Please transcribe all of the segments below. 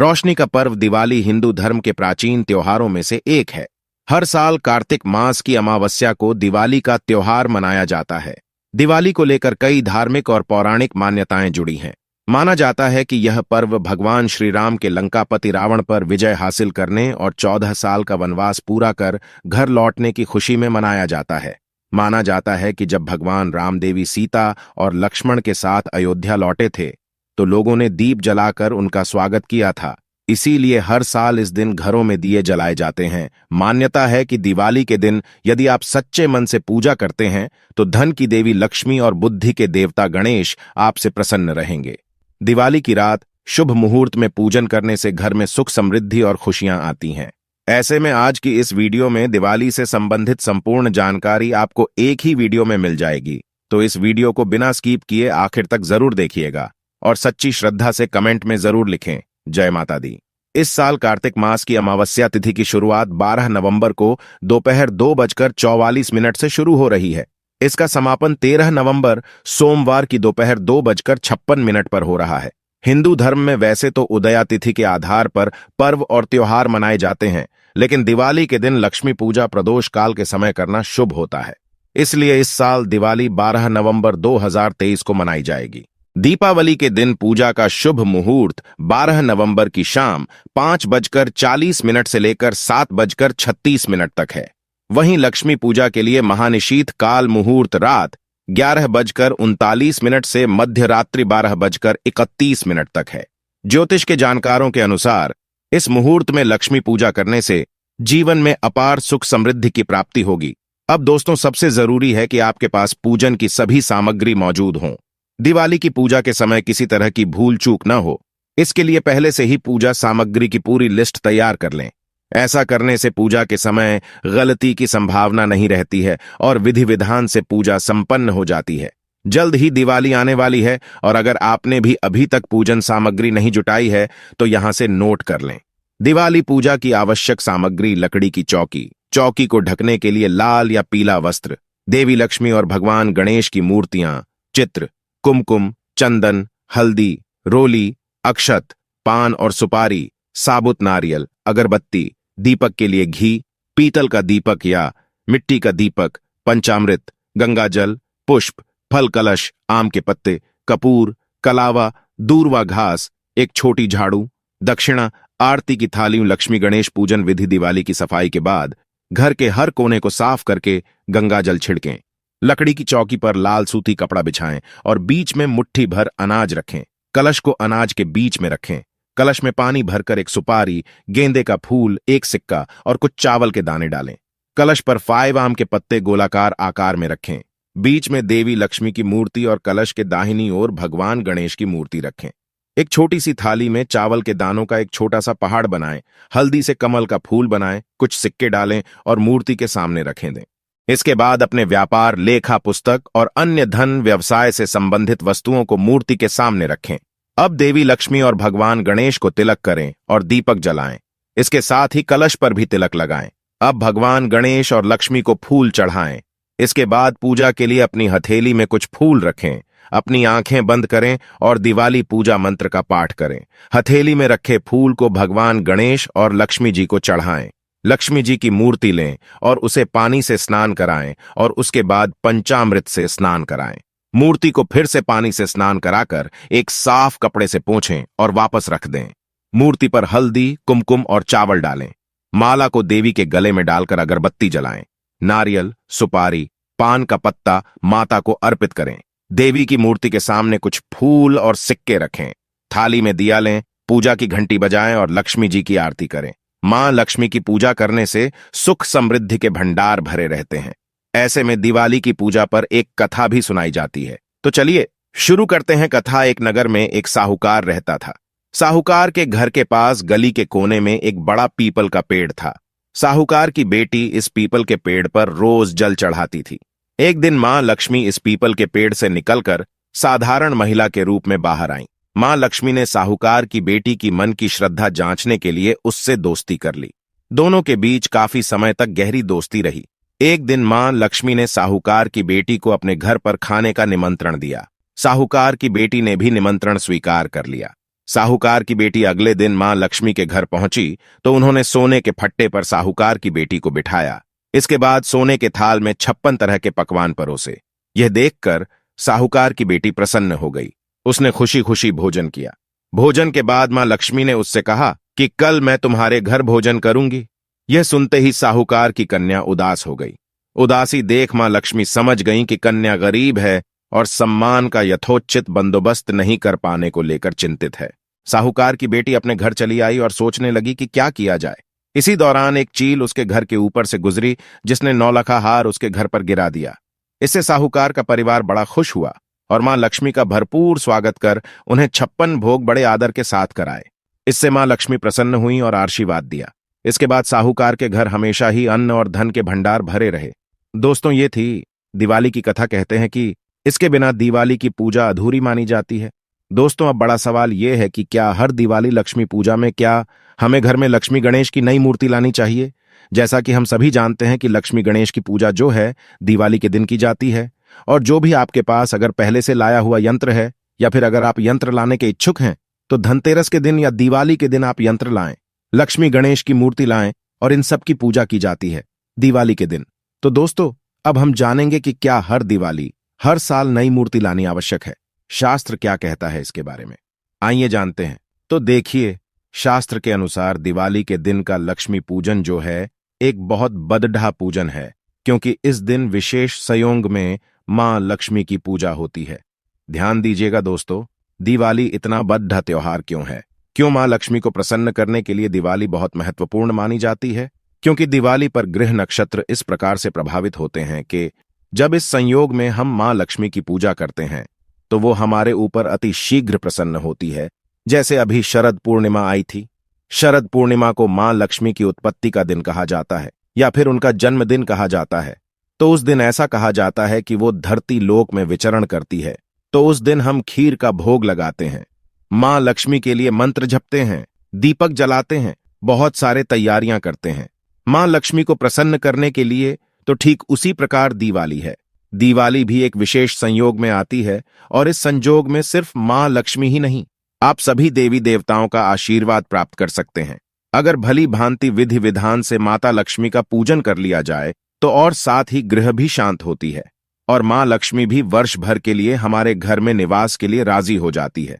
रोशनी का पर्व दिवाली हिंदू धर्म के प्राचीन त्योहारों में से एक है। हर साल कार्तिक मास की अमावस्या को दिवाली का त्योहार मनाया जाता है। दिवाली को लेकर कई धार्मिक और पौराणिक मान्यताएं जुड़ी हैं। माना जाता है कि यह पर्व भगवान श्री राम के लंकापति रावण पर विजय हासिल करने और 14 साल का वनवास पूरा कर घर लौटने की खुशी में मनाया जाता है। माना जाता है कि जब भगवान राम देवी सीता और लक्ष्मण के साथ अयोध्या लौटे थे तो लोगों ने दीप जलाकर उनका स्वागत किया था। इसीलिए हर साल इस दिन घरों में दिए जलाए जाते हैं। मान्यता है कि दिवाली के दिन यदि आप सच्चे मन से पूजा करते हैं तो धन की देवी लक्ष्मी और बुद्धि के देवता गणेश आपसे प्रसन्न रहेंगे। दिवाली की रात शुभ मुहूर्त में पूजन करने से घर में सुख समृद्धि और खुशियां आती हैं। ऐसे में आज की इस वीडियो में दिवाली से संबंधित संपूर्ण जानकारी आपको एक ही वीडियो में मिल जाएगी, तो इस वीडियो को बिना स्किप किए आखिर तक जरूर देखिएगा और सच्ची श्रद्धा से कमेंट में जरूर लिखें जय माता दी। इस साल कार्तिक मास की अमावस्या तिथि की शुरुआत 12 नवंबर को दोपहर 2:44 से शुरू हो रही है। इसका समापन 13 नवंबर सोमवार की दोपहर 2:56 पर हो रहा है। हिंदू धर्म में वैसे तो उदया तिथि के आधार पर पर्व और त्योहार मनाए जाते हैं, लेकिन दिवाली के दिन लक्ष्मी पूजा प्रदोष काल के समय करना शुभ होता है। इसलिए इस साल दिवाली 12 नवंबर 2023 को मनाई जाएगी। दीपावली के दिन पूजा का शुभ मुहूर्त 12 नवंबर की शाम 5:40 से लेकर 7:36 तक है। वहीं लक्ष्मी पूजा के लिए महानिशीत काल मुहूर्त रात 11:39 से मध्य रात्रि 12:31 तक है। ज्योतिष के जानकारों के अनुसार इस मुहूर्त में लक्ष्मी पूजा करने से जीवन में अपार सुख समृद्धि की प्राप्ति होगी। अब दोस्तों, सबसे जरूरी है कि आपके पास पूजन की सभी सामग्री मौजूद हों। दिवाली की पूजा के समय किसी तरह की भूल चूक न हो, इसके लिए पहले से ही पूजा सामग्री की पूरी लिस्ट तैयार कर लें। ऐसा करने से पूजा के समय गलती की संभावना नहीं रहती है और विधि विधान से पूजा संपन्न हो जाती है। जल्द ही दिवाली आने वाली है और अगर आपने भी अभी तक पूजन सामग्री नहीं जुटाई है तो यहां से नोट कर लें। दिवाली पूजा की आवश्यक सामग्री: लकड़ी की चौकी, चौकी को ढकने के लिए लाल या पीला वस्त्र, देवी लक्ष्मी और भगवान गणेश की मूर्तियां, चित्र, कुमकुम, चंदन, हल्दी, रोली, अक्षत, पान और सुपारी, साबुत नारियल, अगरबत्ती, दीपक के लिए घी, पीतल का दीपक या मिट्टी का दीपक, पंचामृत, गंगा जल, पुष्प, फल कलश, आम के पत्ते, कपूर, कलावा, दूर्वा घास, एक छोटी झाड़ू, दक्षिणा, आरती की थालियों। लक्ष्मी गणेश पूजन विधि: दिवाली की सफाई के बाद घर के हर कोने को साफ करके गंगा जल छिड़कें। लकड़ी की चौकी पर लाल सूती कपड़ा बिछाएं और बीच में मुट्ठी भर अनाज रखें। कलश को अनाज के बीच में रखें। कलश में पानी भरकर एक सुपारी, गेंदे का फूल, एक सिक्का और कुछ चावल के दाने डालें। कलश पर 5 आम के पत्ते गोलाकार आकार में रखें। बीच में देवी लक्ष्मी की मूर्ति और कलश के दाहिनी ओर भगवान गणेश की मूर्ति रखें। एक छोटी सी थाली में चावल के दानों का एक छोटा सा पहाड़ बनाएं। हल्दी से कमल का फूल बनाएं, कुछ सिक्के डालें और मूर्ति के सामने रखें दें। इसके बाद अपने व्यापार, लेखा पुस्तक और अन्य धन व्यवसाय से संबंधित वस्तुओं को मूर्ति के सामने रखें। अब देवी लक्ष्मी और भगवान गणेश को तिलक करें और दीपक जलाएं। इसके साथ ही कलश पर भी तिलक लगाएं। अब भगवान गणेश और लक्ष्मी को फूल चढ़ाएं। इसके बाद पूजा के लिए अपनी हथेली में कुछ फूल रखें। अपनी आंखें बंद करें और दिवाली पूजा मंत्र का पाठ करें। हथेली में रखे फूल को भगवान गणेश और लक्ष्मी जी को चढ़ाएं। लक्ष्मी जी की मूर्ति लें और उसे पानी से स्नान कराएं और उसके बाद पंचामृत से स्नान कराएं। मूर्ति को फिर से पानी से स्नान कराकर एक साफ कपड़े से पोंछें और वापस रख दें। मूर्ति पर हल्दी, कुमकुम और चावल डालें। माला को देवी के गले में डालकर अगरबत्ती जलाएं। नारियल, सुपारी, पान का पत्ता माता को अर्पित करें। देवी की मूर्ति के सामने कुछ फूल और सिक्के रखें। थाली में दिया लें, पूजा की घंटी बजाएं और लक्ष्मी जी की आरती करें। मां लक्ष्मी की पूजा करने से सुख समृद्धि के भंडार भरे रहते हैं। ऐसे में दिवाली की पूजा पर एक कथा भी सुनाई जाती है। तो चलिए शुरू करते हैं कथा। एक नगर में एक साहूकार रहता था। साहूकार के घर के पास गली के कोने में एक बड़ा पीपल का पेड़ था। साहूकार की बेटी इस पीपल के पेड़ पर रोज जल चढ़ाती थी। एक दिन मां लक्ष्मी इस पीपल के पेड़ से निकलकर साधारण महिला के रूप में बाहर आईं। मां लक्ष्मी ने साहूकार की बेटी की मन की श्रद्धा जांचने के लिए उससे दोस्ती कर ली। दोनों के बीच काफी समय तक गहरी दोस्ती रही। एक दिन मां लक्ष्मी ने साहूकार की बेटी को अपने घर पर खाने का निमंत्रण दिया। साहूकार की बेटी ने भी निमंत्रण स्वीकार कर लिया। साहूकार की बेटी अगले दिन मां लक्ष्मी के घर पहुंची तो उन्होंने सोने के फट्टे पर साहूकार की बेटी को बिठाया। इसके बाद सोने के थाल में 56 तरह के पकवान परोसे। यह देखकर साहूकार की बेटी प्रसन्न हो गई। उसने खुशी खुशी भोजन किया। भोजन के बाद मां लक्ष्मी ने उससे कहा कि कल मैं तुम्हारे घर भोजन करूंगी। यह सुनते ही साहूकार की कन्या उदास हो गई। उदासी देख मां लक्ष्मी समझ गईं कि कन्या गरीब है और सम्मान का यथोचित बंदोबस्त नहीं कर पाने को लेकर चिंतित है। साहूकार की बेटी अपने घर चली आई और सोचने लगी कि क्या किया जाए। इसी दौरान एक चील उसके घर के ऊपर से गुजरी, जिसने नौलखा हार उसके घर पर गिरा दिया। इससे साहूकार का परिवार बड़ा खुश हुआ और मां लक्ष्मी का भरपूर स्वागत कर उन्हें 56 भोग बड़े आदर के साथ कराए। इससे मां लक्ष्मी प्रसन्न हुई और आशीर्वाद दिया। इसके बाद साहूकार के घर हमेशा ही अन्न और धन के भंडार भरे रहे। दोस्तों, ये थी दिवाली की कथा। कहते हैं कि इसके बिना दिवाली की पूजा अधूरी मानी जाती है। दोस्तों, अब बड़ा सवाल यह है कि क्या हर दिवाली लक्ष्मी पूजा में क्या हमें घर में लक्ष्मी गणेश की नई मूर्ति लानी चाहिए? जैसा कि हम सभी जानते हैं कि लक्ष्मी गणेश की पूजा जो है दिवाली के दिन की जाती है। और जो भी आपके पास अगर पहले से लाया हुआ यंत्र है या फिर अगर आप यंत्र लाने के इच्छुक हैं तो धनतेरस के दिन या दिवाली के दिन आप यंत्र लाएं, लक्ष्मी गणेश की मूर्ति लाएं और इन सब की पूजा की जाती है दिवाली के दिन। तो दोस्तों, अब हम जानेंगे कि क्या हर दिवाली हर साल नई मूर्ति लानी आवश्यक है। शास्त्र क्या कहता है इसके बारे में, आइए जानते हैं। तो देखिए, शास्त्र के अनुसार दिवाली के दिन का लक्ष्मी पूजन जो है एक बहुत बदढ़ा पूजन है, क्योंकि इस दिन विशेष संयोग में मां लक्ष्मी की पूजा होती है। ध्यान दीजिएगा दोस्तों, दिवाली इतना बद्धा त्योहार क्यों है? क्यों मां लक्ष्मी को प्रसन्न करने के लिए दिवाली बहुत महत्वपूर्ण मानी जाती है? क्योंकि दिवाली पर ग्रह नक्षत्र इस प्रकार से प्रभावित होते हैं कि जब इस संयोग में हम मां लक्ष्मी की पूजा करते हैं तो वो हमारे ऊपर अति शीघ्र प्रसन्न होती है। जैसे अभी शरद पूर्णिमा आई थी। शरद पूर्णिमा को मां लक्ष्मी की उत्पत्ति का दिन कहा जाता है या फिर उनका जन्मदिन कहा जाता है। तो उस दिन ऐसा कहा जाता है कि वो धरती लोक में विचरण करती है। तो उस दिन हम खीर का भोग लगाते हैं, मां लक्ष्मी के लिए मंत्र जपते हैं, दीपक जलाते हैं, बहुत सारे तैयारियां करते हैं मां लक्ष्मी को प्रसन्न करने के लिए। तो ठीक उसी प्रकार दिवाली है। दिवाली भी एक विशेष संयोग में आती है और इस संयोग में सिर्फ मां लक्ष्मी ही नहीं, आप सभी देवी देवताओं का आशीर्वाद प्राप्त कर सकते हैं। अगर भली भांति विधि विधान से माता लक्ष्मी का पूजन कर लिया जाए तो और साथ ही गृह भी शांत होती है और मां लक्ष्मी भी वर्ष भर के लिए हमारे घर में निवास के लिए राजी हो जाती है।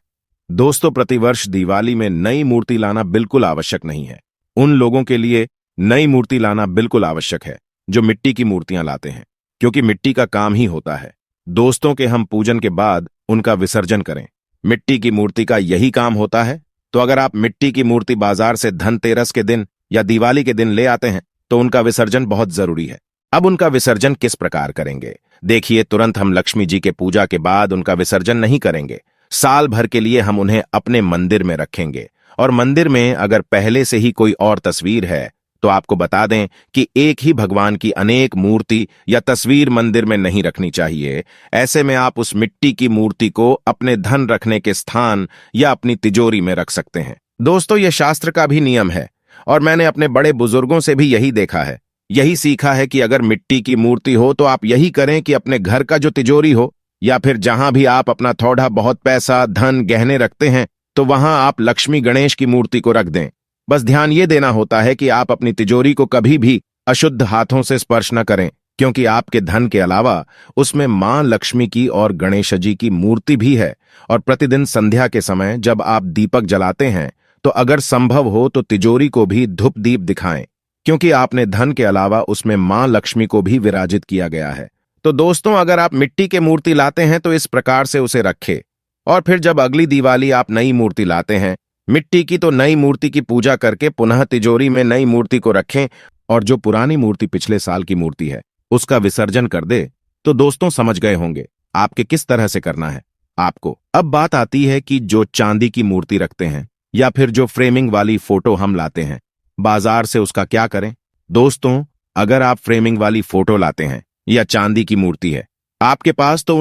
दोस्तों, प्रतिवर्ष दिवाली में नई मूर्ति लाना बिल्कुल आवश्यक नहीं है। उन लोगों के लिए नई मूर्ति लाना बिल्कुल आवश्यक है जो मिट्टी की मूर्तियां लाते हैं, क्योंकि मिट्टी का काम ही होता है दोस्तों के हम पूजन के बाद उनका विसर्जन करें। मिट्टी की मूर्ति का यही काम होता है। तो अगर आप मिट्टी की मूर्ति बाजार से धनतेरस के दिन या दिवाली के दिन ले आते हैं तो उनका विसर्जन बहुत जरूरी है। अब उनका विसर्जन किस प्रकार करेंगे? देखिए, तुरंत हम लक्ष्मी जी के पूजा के बाद उनका विसर्जन नहीं करेंगे। साल भर के लिए हम उन्हें अपने मंदिर में रखेंगे और मंदिर में अगर पहले से ही कोई और तस्वीर है तो आपको बता दें कि एक ही भगवान की अनेक मूर्ति या तस्वीर मंदिर में नहीं रखनी चाहिए। ऐसे में आप उस मिट्टी की मूर्ति को अपने धन रखने के स्थान या अपनी तिजोरी में रख सकते हैं। दोस्तों, यह शास्त्र का भी नियम है और मैंने अपने बड़े बुजुर्गों से भी यही देखा है, यही सीखा है कि अगर मिट्टी की मूर्ति हो तो आप यही करें कि अपने घर का जो तिजोरी हो या फिर जहां भी आप अपना थोड़ा बहुत पैसा, धन, गहने रखते हैं तो वहां आप लक्ष्मी गणेश की मूर्ति को रख दें। बस ध्यान ये देना होता है कि आप अपनी तिजोरी को कभी भी अशुद्ध हाथों से स्पर्श न करें, क्योंकि आपके धन के अलावा उसमें मां लक्ष्मी की और गणेश जी की मूर्ति भी है। और प्रतिदिन संध्या के समय जब आप दीपक जलाते हैं तो अगर संभव हो तो तिजोरी को भी धूप दीप दिखाएं, क्योंकि आपने धन के अलावा उसमें मां लक्ष्मी को भी विराजित किया गया है। तो दोस्तों, अगर आप मिट्टी की मूर्ति लाते हैं तो इस प्रकार से उसे रखें और फिर जब अगली दिवाली आप नई मूर्ति लाते हैं मिट्टी की, तो नई मूर्ति की पूजा करके पुनः तिजोरी में नई मूर्ति को रखें और जो पुरानी मूर्ति पिछले साल की मूर्ति है उसका विसर्जन कर दे। तो दोस्तों, समझ गए होंगे आपके किस तरह से करना है आपको। अब बात आती है कि जो चांदी की मूर्ति रखते हैं या फिर जो फ्रेमिंग वाली फोटो हम लाते हैं बाजार से, उसका क्या करें? दोस्तों, अगर आप फ्रेमिंग वाली फोटो लाते हैं या चांदी की मूर्ति है आपके पास, तो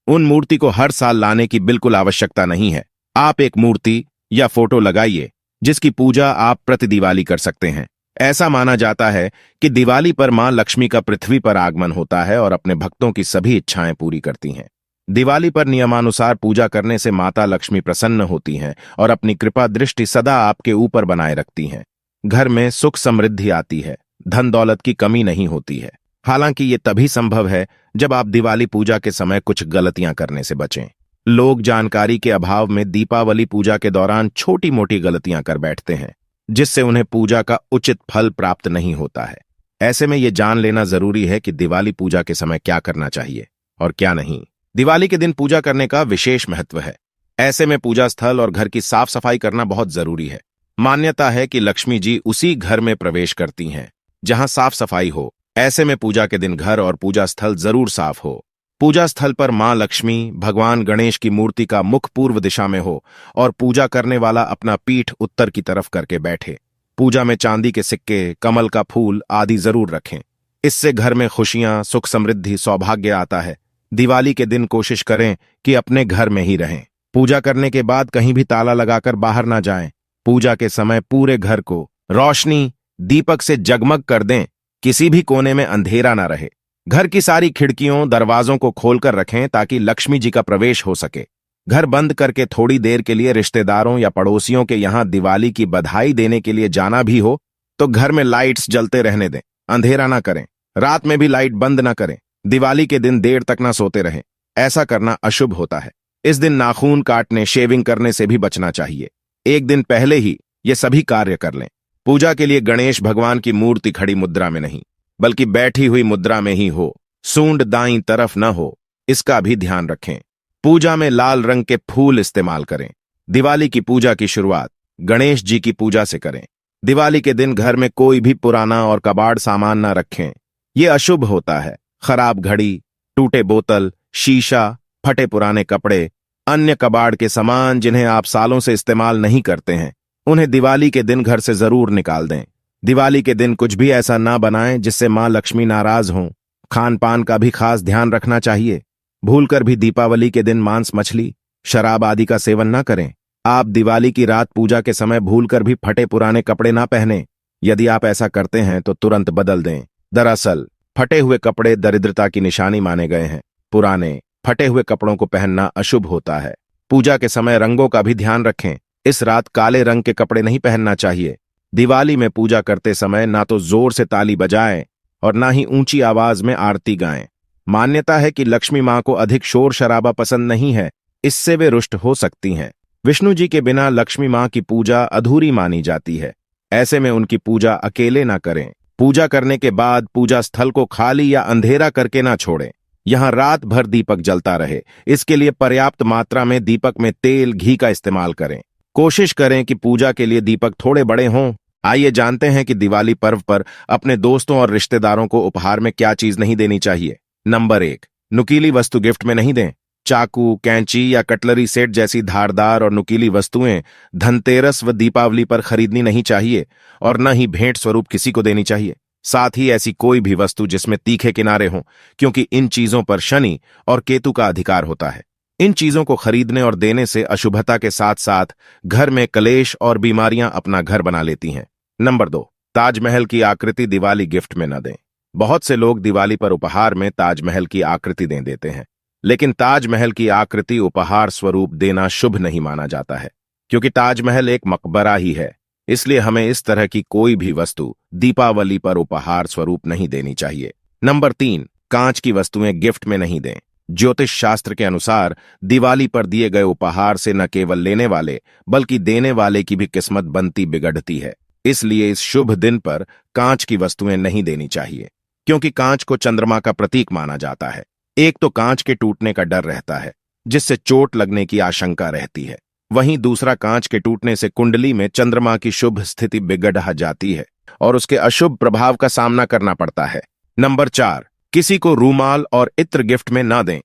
उन मूर्ति को हर साल लाने की बिल्कुल आवश्यकता नहीं है। आप एक मूर्ति या फोटो लगाइए जिसकी पूजा आप प्रति दिवाली कर सकते हैं। ऐसा माना जाता है कि दिवाली पर मां लक्ष्मी का पृथ्वी पर आगमन होता है और अपने भक्तों की सभी इच्छाएं पूरी करती हैं। दिवाली पर नियमानुसार पूजा करने से माता लक्ष्मी प्रसन्न होती हैं और अपनी कृपा दृष्टि सदा आपके ऊपर बनाए रखती हैं। घर में सुख समृद्धि आती है, धन दौलत की कमी नहीं होती है। हालांकि ये तभी संभव है जब आप दिवाली पूजा के समय कुछ गलतियां करने से बचें। लोग जानकारी के अभाव में दीपावली पूजा के दौरान छोटी मोटी गलतियां कर बैठते हैं, जिससे उन्हें पूजा का उचित फल प्राप्त नहीं होता है। ऐसे में ये जान लेना जरूरी है कि दिवाली पूजा के समय क्या करना चाहिए और क्या नहीं। दिवाली के दिन पूजा करने का विशेष महत्व है। ऐसे में पूजा स्थल और घर की साफ सफाई करना बहुत जरूरी है। मान्यता है कि लक्ष्मी जी उसी घर में प्रवेश करती हैं जहां साफ सफाई हो। ऐसे में पूजा के दिन घर और पूजा स्थल जरूर साफ हो। पूजा स्थल पर मां लक्ष्मी, भगवान गणेश की मूर्ति का मुख पूर्व दिशा में हो और पूजा करने वाला अपना पीठ उत्तर की तरफ करके बैठे। पूजा में चांदी के सिक्के, कमल का फूल आदि जरूर रखें। इससे घर में खुशियां, सुख समृद्धि, सौभाग्य आता है। दिवाली के दिन कोशिश करें कि अपने घर में ही रहें। पूजा करने के बाद कहीं भी ताला लगाकर बाहर ना जाएं। पूजा के समय पूरे घर को रोशनी, दीपक से जगमग कर दें। किसी भी कोने में अंधेरा ना रहे। घर की सारी खिड़कियों, दरवाजों को खोलकर रखें ताकि लक्ष्मी जी का प्रवेश हो सके। घर बंद करके थोड़ी देर के लिए रिश्तेदारों या पड़ोसियों के यहां दिवाली की बधाई देने के लिए जाना भी हो तो घर में लाइट्स जलते रहने दें। अंधेरा ना करें। रात में भी लाइट बंद ना करें। दिवाली के दिन देर तक ना सोते रहें। ऐसा करना अशुभ होता है। इस दिन नाखून काटने, शेविंग करने से भी बचना चाहिए। एक दिन पहले ही ये सभी कार्य कर लें। पूजा के लिए गणेश भगवान की मूर्ति खड़ी मुद्रा में नहीं, बल्कि बैठी हुई मुद्रा में ही हो। सूंड दाईं तरफ न हो, इसका भी ध्यान रखें। पूजा में लाल रंग के फूल इस्तेमाल करें। दिवाली की पूजा की शुरुआत गणेश जी की पूजा से करें। दिवाली के दिन घर में कोई भी पुराना और कबाड़ सामान न रखें। ये अशुभ होता है। खराब घड़ी, टूटे बोतल, शीशा, फटे पुराने कपड़े, अन्य कबाड़ के सामान जिन्हें आप सालों से इस्तेमाल नहीं करते हैं, उन्हें दिवाली के दिन घर से जरूर निकाल दें। दिवाली के दिन कुछ भी ऐसा ना बनाएं जिससे मां लक्ष्मी नाराज हों। खान पान का भी खास ध्यान रखना चाहिए। भूलकर भी दीपावली के दिन मांस, मछली, शराब आदि का सेवन ना करें। आप दिवाली की रात पूजा के समय भूलकर भी फटे पुराने कपड़े ना पहनें। यदि आप ऐसा करते हैं तो तुरंत बदल दें। दरअसल फटे हुए कपड़े दरिद्रता की निशानी माने गए हैं। पुराने फटे हुए कपड़ों को पहनना अशुभ होता है। पूजा के समय रंगों का भी ध्यान रखें। इस रात काले रंग के कपड़े नहीं पहनना चाहिए। दिवाली में पूजा करते समय ना तो जोर से ताली बजाएं और ना ही ऊंची आवाज में आरती गाएं। मान्यता है कि लक्ष्मी मां को अधिक शोर शराबा पसंद नहीं है, इससे वे रुष्ट हो सकती हैं। विष्णु जी के बिना लक्ष्मी मां की पूजा अधूरी मानी जाती है। ऐसे में उनकी पूजा अकेले ना करें। पूजा करने के बाद पूजा स्थल को खाली या अंधेरा करके ना छोड़ें। यहां रात भर दीपक जलता रहे। इसके लिए पर्याप्त मात्रा में दीपक में तेल, घी का इस्तेमाल करें। कोशिश करें कि पूजा के लिए दीपक थोड़े बड़े हों। आइए जानते हैं कि दिवाली पर्व पर अपने दोस्तों और रिश्तेदारों को उपहार में क्या चीज नहीं देनी चाहिए। नंबर 1, नुकीली वस्तु गिफ्ट में नहीं दें। चाकू, कैंची या कटलरी सेट जैसी धारदार और नुकीली वस्तुएं धनतेरस व दीपावली पर खरीदनी नहीं चाहिए और न ही भेंट स्वरूप किसी को देनी चाहिए। साथ ही ऐसी कोई भी वस्तु जिसमें तीखे किनारे हों, क्योंकि इन चीजों पर शनि और केतु का अधिकार होता है। इन चीजों को खरीदने और देने से अशुभता के साथ साथ घर में कलेश और बीमारियां अपना घर बना लेती हैं। नंबर 2, ताजमहल की आकृति दिवाली गिफ्ट में न दें। बहुत से लोग दिवाली पर उपहार में ताजमहल की आकृति दे देते हैं, लेकिन ताजमहल की आकृति उपहार स्वरूप देना शुभ नहीं माना जाता है, क्योंकि ताजमहल एक मकबरा ही है। इसलिए हमें इस तरह की कोई भी वस्तु दीपावली पर उपहार स्वरूप नहीं देनी चाहिए। नंबर 3, कांच की वस्तुएं गिफ्ट में नहीं दें। ज्योतिष शास्त्र के अनुसार दिवाली पर दिए गए उपहार से न केवल लेने वाले बल्कि देने वाले की भी किस्मत बनती बिगड़ती है। इसलिए इस शुभ दिन पर कांच की वस्तुएं नहीं देनी चाहिए, क्योंकि कांच को चंद्रमा का प्रतीक माना जाता है। एक तो कांच के टूटने का डर रहता है, जिससे चोट लगने की आशंका रहती है। वहीं दूसरा, कांच के टूटने से कुंडली में चंद्रमा की शुभ स्थिति बिगड़ जाती है और उसके अशुभ प्रभाव का सामना करना पड़ता है। नंबर 4, किसी को रूमाल और इत्र गिफ्ट में ना दें।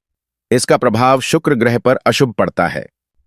इसका प्रभाव शुक्र ग्रह पर अशुभ पड़ता है।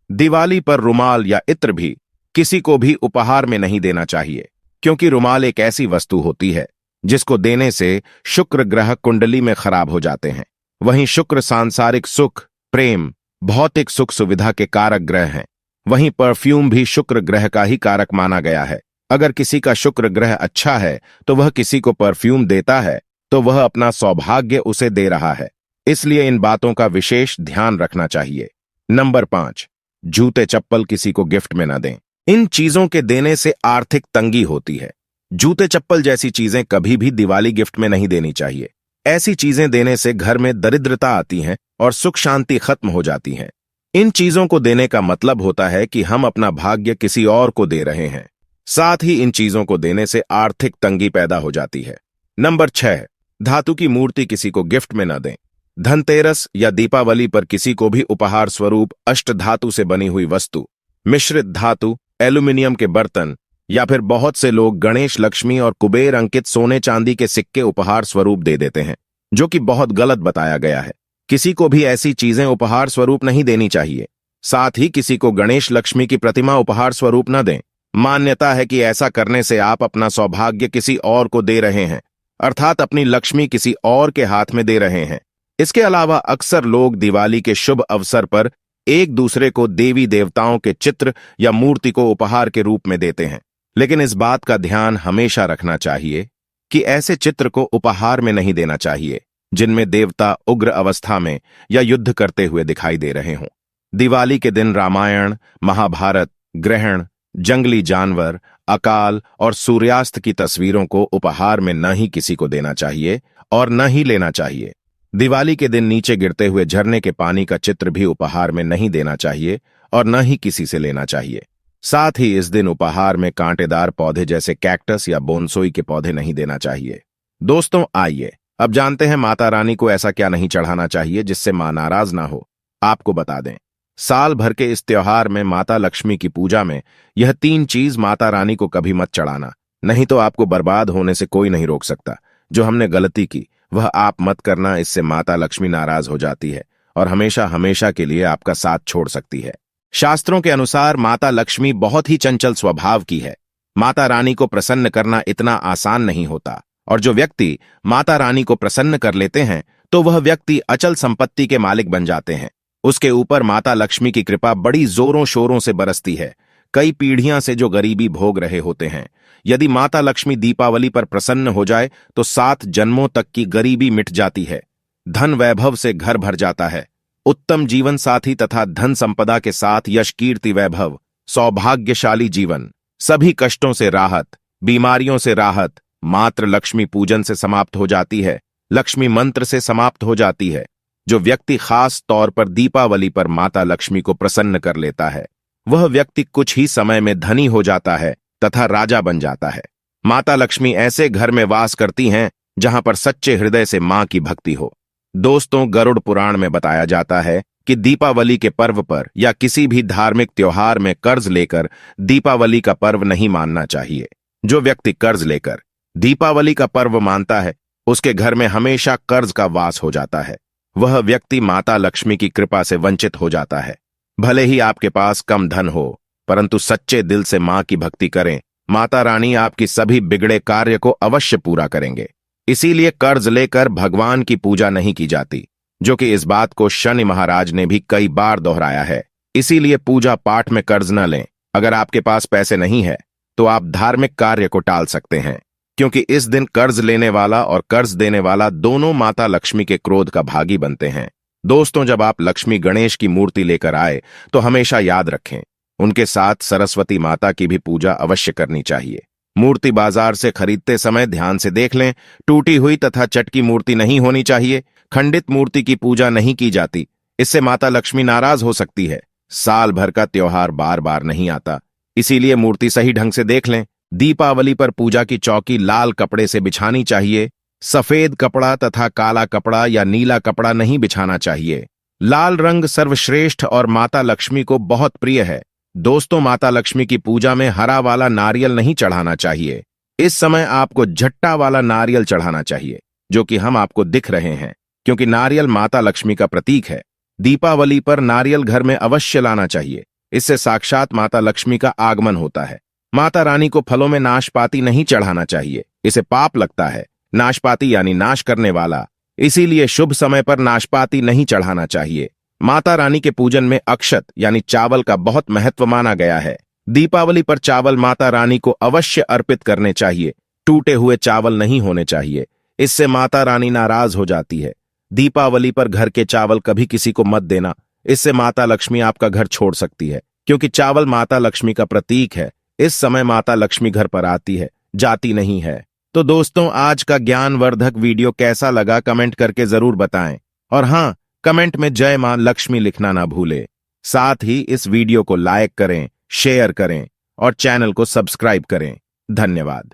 दिवाली पर रूमाल या इत्र भी किसी को भी उपहार में नहीं देना चाहिए, क्योंकि रूमाल एक ऐसी वस्तु होती है जिसको देने से शुक्र ग्रह कुंडली में खराब हो जाते हैं। वहीं शुक्र सांसारिक सुख, प्रेम, भौतिक सुख सुविधा के कारक ग्रह हैं। वहीं परफ्यूम भी शुक्र ग्रह का ही कारक माना गया है। अगर किसी का शुक्र ग्रह अच्छा है तो वह किसी को परफ्यूम देता है तो वह अपना सौभाग्य उसे दे रहा है। इसलिए इन बातों का विशेष ध्यान रखना चाहिए। नंबर 5, जूते चप्पल किसी को गिफ्ट में न दें। इन चीजों के देने से आर्थिक तंगी होती है। जूते चप्पल जैसी चीजें कभी भी दिवाली गिफ्ट में नहीं देनी चाहिए। ऐसी चीजें देने से घर में दरिद्रता आती है और सुख शांति खत्म हो जाती है। इन चीजों को देने का मतलब होता है कि हम अपना भाग्य किसी और को दे रहे हैं। साथ ही इन चीजों को देने से आर्थिक तंगी पैदा हो जाती है। नंबर 6, धातु की मूर्ति किसी को गिफ्ट में न दें। धनतेरस या दीपावली पर किसी को भी उपहार स्वरूप अष्टधातु से बनी हुई वस्तु, मिश्रित धातु, एल्यूमिनियम के बर्तन या फिर बहुत से लोग गणेश, लक्ष्मी और कुबेर अंकित सोने चांदी के सिक्के उपहार स्वरूप दे देते हैं, जो कि बहुत गलत बताया गया है। किसी को भी ऐसी चीजें उपहार स्वरूप नहीं देनी चाहिए। साथ ही किसी को गणेश, लक्ष्मी की प्रतिमा उपहार स्वरूप न दें। मान्यता है कि ऐसा करने से आप अपना सौभाग्य किसी और को दे रहे हैं, अर्थात अपनी लक्ष्मी किसी और के हाथ में दे रहे हैं। इसके अलावा अक्सर लोग दिवाली के शुभ अवसर पर एक दूसरे को देवी देवताओं के चित्र या मूर्ति को उपहार के रूप में देते हैं, लेकिन इस बात का ध्यान हमेशा रखना चाहिए कि ऐसे चित्र को उपहार में नहीं देना चाहिए जिनमें देवता उग्र अवस्था में या युद्ध करते हुए दिखाई दे रहे हों। दिवाली के दिन रामायण, महाभारत, ग्रहण, जंगली जानवर, अकाल और सूर्यास्त की तस्वीरों को उपहार में न ही किसी को देना चाहिए और न ही लेना चाहिए। दिवाली के दिन नीचे गिरते हुए झरने के पानी का चित्र भी उपहार में नहीं देना चाहिए और न ही किसी से लेना चाहिए। साथ ही इस दिन उपहार में कांटेदार पौधे जैसे कैक्टस या बोनसोई के पौधे नहीं देना चाहिए। दोस्तों, आइए अब जानते हैं माता रानी को ऐसा क्या नहीं चढ़ाना चाहिए जिससे मां नाराज ना हो। आपको बता दें, साल भर के इस त्योहार में माता लक्ष्मी की पूजा में यह 3 चीज माता रानी को कभी मत चढ़ाना, नहीं तो आपको बर्बाद होने से कोई नहीं रोक सकता। जो हमने गलती की वह आप मत करना, इससे माता लक्ष्मी नाराज हो जाती है और हमेशा हमेशा के लिए आपका साथ छोड़ सकती है। शास्त्रों के अनुसार माता लक्ष्मी बहुत ही चंचल स्वभाव की है। माता रानी को प्रसन्न करना इतना आसान नहीं होता, और जो व्यक्ति माता रानी को प्रसन्न कर लेते हैं तो वह व्यक्ति अचल संपत्ति के मालिक बन जाते हैं। उसके ऊपर माता लक्ष्मी की कृपा बड़ी जोरों शोरों से बरसती है। कई पीढ़ियां से जो गरीबी भोग रहे होते हैं, यदि माता लक्ष्मी दीपावली पर प्रसन्न हो जाए तो 7 जन्मों तक की गरीबी मिट जाती है। धन वैभव से घर भर जाता है। उत्तम जीवन साथी तथा धन संपदा के साथ यश, कीर्ति, वैभव, सौभाग्यशाली जीवन, सभी कष्टों से राहत, बीमारियों से राहत मात्र लक्ष्मी पूजन से समाप्त हो जाती है, लक्ष्मी मंत्र से समाप्त हो जाती है। जो व्यक्ति खास तौर पर दीपावली पर माता लक्ष्मी को प्रसन्न कर लेता है, वह व्यक्ति कुछ ही समय में धनी हो जाता है तथा राजा बन जाता है। माता लक्ष्मी ऐसे घर में वास करती हैं जहां पर सच्चे हृदय से मां की भक्ति हो। दोस्तों, गरुड़ पुराण में बताया जाता है कि दीपावली के पर्व पर या किसी भी धार्मिक त्योहार में कर्ज लेकर दीपावली का पर्व नहीं मानना चाहिए। जो व्यक्ति कर्ज लेकर दीपावली का पर्व मानता है, उसके घर में हमेशा कर्ज का वास हो जाता है। वह व्यक्ति माता लक्ष्मी की कृपा से वंचित हो जाता है। भले ही आपके पास कम धन हो, परंतु सच्चे दिल से मां की भक्ति करें, माता रानी आपकी सभी बिगड़े कार्य को अवश्य पूरा करेंगे। इसीलिए कर्ज लेकर भगवान की पूजा नहीं की जाती, जो कि इस बात को शनि महाराज ने भी कई बार दोहराया है। इसीलिए पूजा पाठ में कर्ज न लें। अगर आपके पास पैसे नहीं है तो आप धार्मिक कार्य को टाल सकते हैं, क्योंकि इस दिन कर्ज लेने वाला और कर्ज देने वाला दोनों माता लक्ष्मी के क्रोध का भागी बनते हैं। दोस्तों, जब आप लक्ष्मी गणेश की मूर्ति लेकर आए तो हमेशा याद रखें, उनके साथ सरस्वती माता की भी पूजा अवश्य करनी चाहिए। मूर्ति बाजार से खरीदते समय ध्यान से देख लें, टूटी हुई तथा चटकी मूर्ति नहीं होनी चाहिए। खंडित मूर्ति की पूजा नहीं की जाती, इससे माता लक्ष्मी नाराज हो सकती है। साल भर का त्योहार बार बार नहीं आता, इसीलिए मूर्ति सही ढंग से देख लें। दीपावली पर पूजा की चौकी लाल कपड़े से बिछानी चाहिए। सफेद कपड़ा तथा काला कपड़ा या नीला कपड़ा नहीं बिछाना चाहिए। लाल रंग सर्वश्रेष्ठ और माता लक्ष्मी को बहुत प्रिय है। दोस्तों, माता लक्ष्मी की पूजा में हरा वाला नारियल नहीं चढ़ाना चाहिए। इस समय आपको झट्टा वाला नारियल चढ़ाना चाहिए, जो कि हम आपको दिख रहे हैं, क्योंकि नारियल माता लक्ष्मी का प्रतीक है। दीपावली पर नारियल घर में अवश्य लाना चाहिए, इससे साक्षात माता लक्ष्मी का आगमन होता है। माता रानी को फलों में नाशपाती नहीं चढ़ाना चाहिए, इसे पाप लगता है। नाशपाती यानी नाश करने वाला, इसीलिए शुभ समय पर नाशपाती नहीं चढ़ाना चाहिए। माता रानी के पूजन में अक्षत यानी चावल का बहुत महत्व माना गया है। दीपावली पर चावल माता रानी को अवश्य अर्पित करने चाहिए। टूटे हुए चावल नहीं होने चाहिए, इससे माता रानी नाराज हो जाती है। दीपावली पर घर के चावल कभी किसी को मत देना, इससे माता लक्ष्मी आपका घर छोड़ सकती है, क्योंकि चावल माता लक्ष्मी का प्रतीक है। इस समय माता लक्ष्मी घर पर आती है, जाती नहीं है। तो दोस्तों, आज का ज्ञानवर्धक वीडियो कैसा लगा कमेंट करके जरूर बताएं। और हाँ, कमेंट में जय मां लक्ष्मी लिखना ना भूले। साथ ही इस वीडियो को लाइक करें, शेयर करें और चैनल को सब्सक्राइब करें। धन्यवाद।